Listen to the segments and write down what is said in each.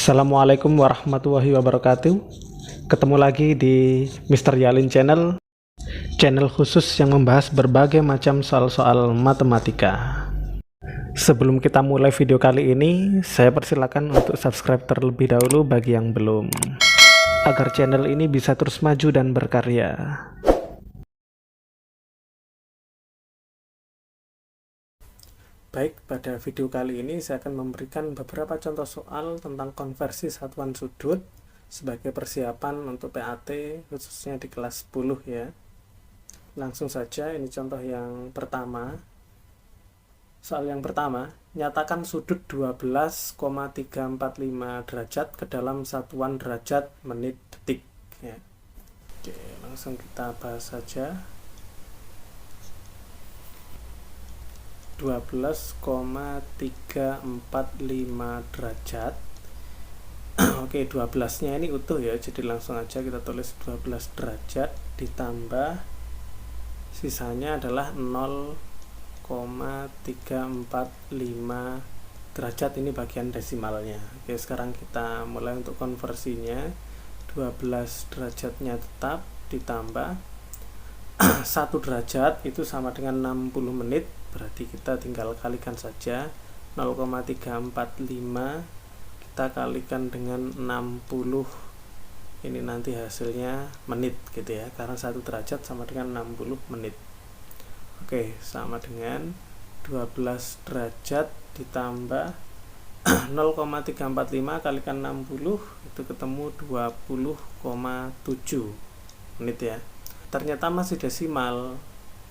Assalamualaikum warahmatullahi wabarakatuh. Ketemu lagi di Mr. Yalin Channel, channel khusus yang membahas berbagai macam soal-soal matematika. Sebelum kita mulai video kali ini, saya persilakan untuk subscribe terlebih dahulu bagi yang belum, agar channel ini bisa terus maju dan berkarya. Baik, pada video kali ini saya akan memberikan beberapa contoh soal tentang konversi satuan sudut sebagai persiapan untuk PAT khususnya di kelas 10 ya. Langsung saja, ini contoh yang pertama. Soal yang pertama, nyatakan sudut 12,345 derajat ke dalam satuan derajat menit detik ya. Oke, langsung kita bahas saja. 12,345 derajat. Oke, 12 nya ini utuh ya, jadi langsung aja kita tulis 12 derajat ditambah sisanya adalah 0,345 derajat, ini bagian desimalnya. Oke, sekarang kita mulai untuk konversinya. 12 derajatnya tetap ditambah 1 derajat itu sama dengan 60 menit, berarti kita tinggal kalikan saja. 0,345 kita kalikan dengan 60, ini nanti hasilnya menit gitu ya, karena 1 derajat sama dengan 60 menit. Oke, sama dengan 12 derajat ditambah 0,345 kalikan 60 itu ketemu 20,7 menit ya. Ternyata masih desimal.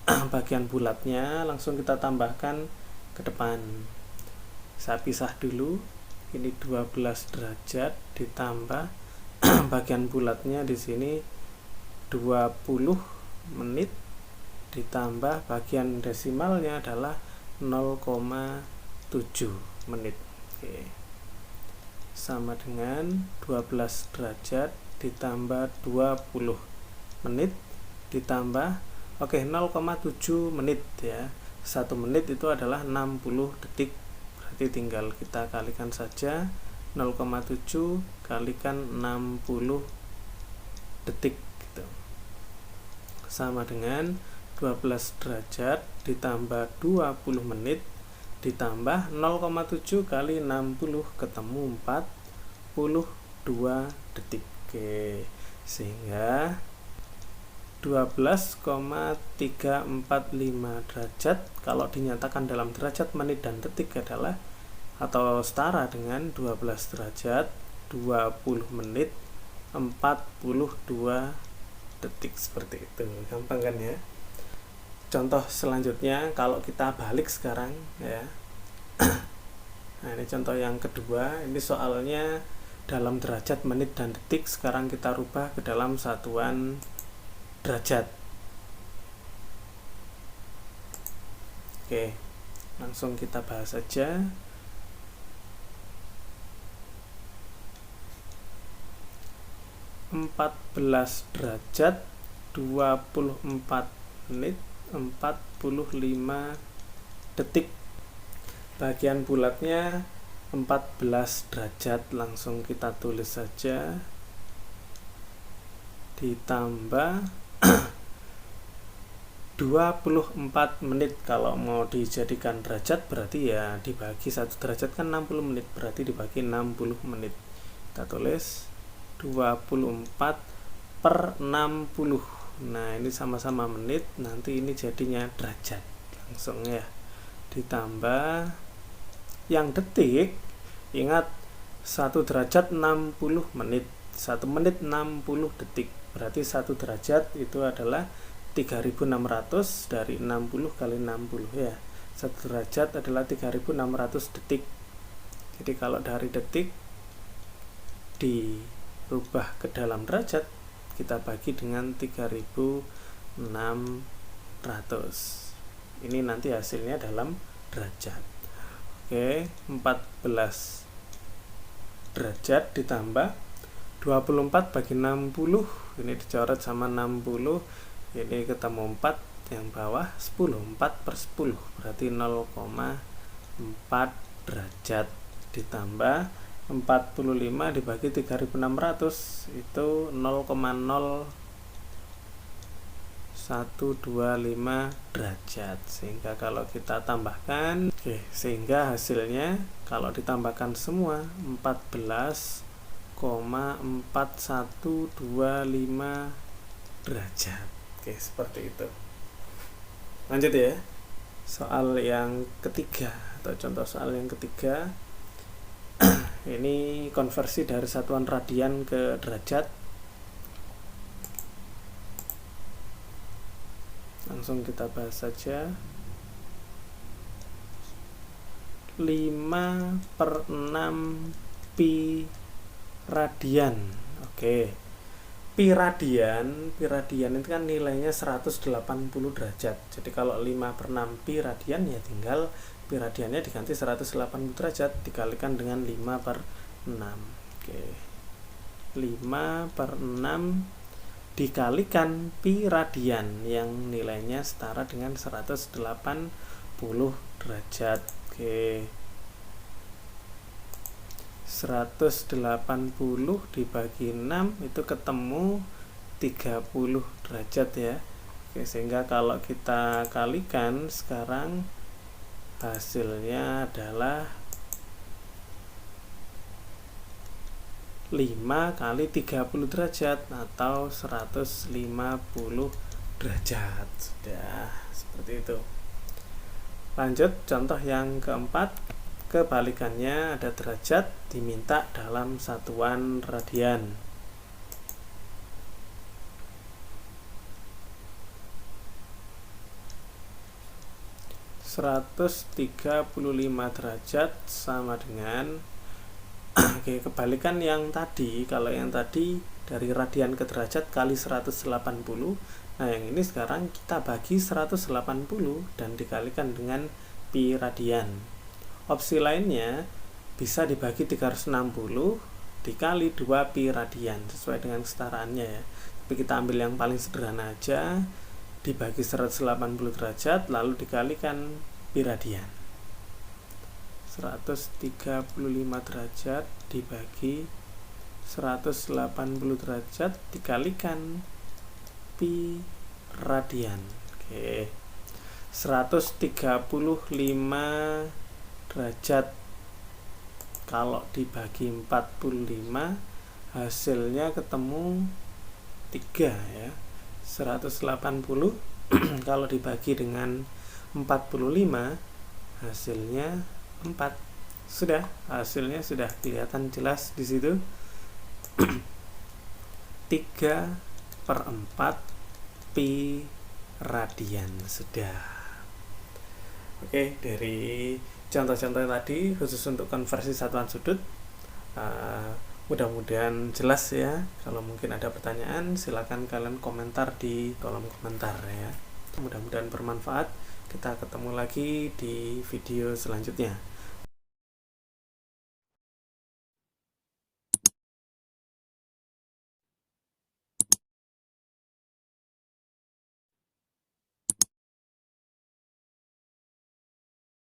Bagian bulatnya langsung kita tambahkan ke depan. Saya pisah dulu. Ini 12 derajat ditambah bagian bulatnya di sini 20 menit ditambah bagian desimalnya adalah 0,7 menit. Oke. Sama dengan 12 derajat ditambah 20 menit ditambah 0,7 menit ya. 1 menit itu adalah 60 detik, berarti tinggal kita kalikan saja. 0,7 kalikan 60 detik gitu. Sama dengan 12 derajat ditambah 20 menit ditambah 0,7 kali 60 ketemu 42 detik. Oke, sehingga 12,345 derajat kalau dinyatakan dalam derajat, menit, dan detik adalah atau setara dengan 12 derajat 20 menit 42 detik. Seperti itu, gampang kan ya. Contoh selanjutnya kalau kita balik sekarang ya. Nah, ini contoh yang kedua. Ini soalnya dalam derajat, menit, dan detik. Sekarang kita rubah ke dalam satuan derajat. Oke, langsung kita bahas saja. Empat belas derajat 24 menit 45 detik. Bagian bulatnya 14 derajat, langsung kita tulis saja ditambah 24 menit. Kalau mau dijadikan derajat berarti ya dibagi 1 derajat kan 60 menit, berarti dibagi 60 menit. Kita tulis 24 per 60. Nah, ini sama-sama menit, nanti ini jadinya derajat langsung ya. Ditambah yang detik, ingat 1 derajat 60 menit, 1 menit 60 detik, berarti 1 derajat itu adalah 3600 dari 60 kali 60 ya. 1 derajat adalah 3600 detik. Jadi kalau dari detik dirubah ke dalam derajat, kita bagi dengan 3600. Ini nanti hasilnya dalam derajat. Oke, 14 derajat ditambah 24 bagi 60, ini dicoret sama 60, ini ketemu 4 yang bawah 10, 4 per 10 berarti 0,4 derajat ditambah 45 dibagi 3600 itu 0,0125 derajat. Sehingga kalau kita tambahkan, sehingga hasilnya kalau ditambahkan semua 14,4125 derajat. Seperti itu. Lanjut ya. Soal yang ketiga atau contoh soal yang ketiga. Ini konversi dari satuan radian ke derajat. Langsung kita bahas saja. 5/6 pi radian. Pi radian itu kan nilainya 180 derajat. Jadi kalau 5/6 pi radian ya tinggal pi radiannya diganti 180 derajat dikalikan dengan 5/6. 5/6 dikalikan pi radian yang nilainya setara dengan 180 derajat. 180 dibagi 6 itu ketemu 30 derajat ya. Sehingga kalau kita kalikan sekarang hasilnya adalah 5 kali 30 derajat atau 150 derajat. Sudah, seperti itu. Lanjut contoh yang keempat. Kebalikannya, ada derajat diminta dalam satuan radian. (135 derajat sama dengan kebalikan yang tadi. Kalau yang tadi dari radian ke derajat kali 180. Nah, yang ini sekarang kita bagi 180 dan dikalikan dengan pi radian. Opsi lainnya bisa dibagi 360 dikali 2 pi radian sesuai dengan kesetaraannya ya. Tapi kita ambil yang paling sederhana aja, dibagi 180 derajat lalu dikalikan pi radian. 135 derajat dibagi 180 derajat dikalikan pi radian. 135 derajat kalau dibagi 45 hasilnya ketemu 3 ya. 180 kalau dibagi dengan 45 hasilnya 4. Sudah, hasilnya sudah kelihatan jelas di situ. 3/4 pi radian. Sudah. Dari contoh-contoh tadi khusus untuk konversi satuan sudut, mudah-mudahan jelas ya. Kalau mungkin ada pertanyaan silakan kalian komentar di kolom komentar ya. Mudah-mudahan bermanfaat. Kita ketemu lagi di video selanjutnya.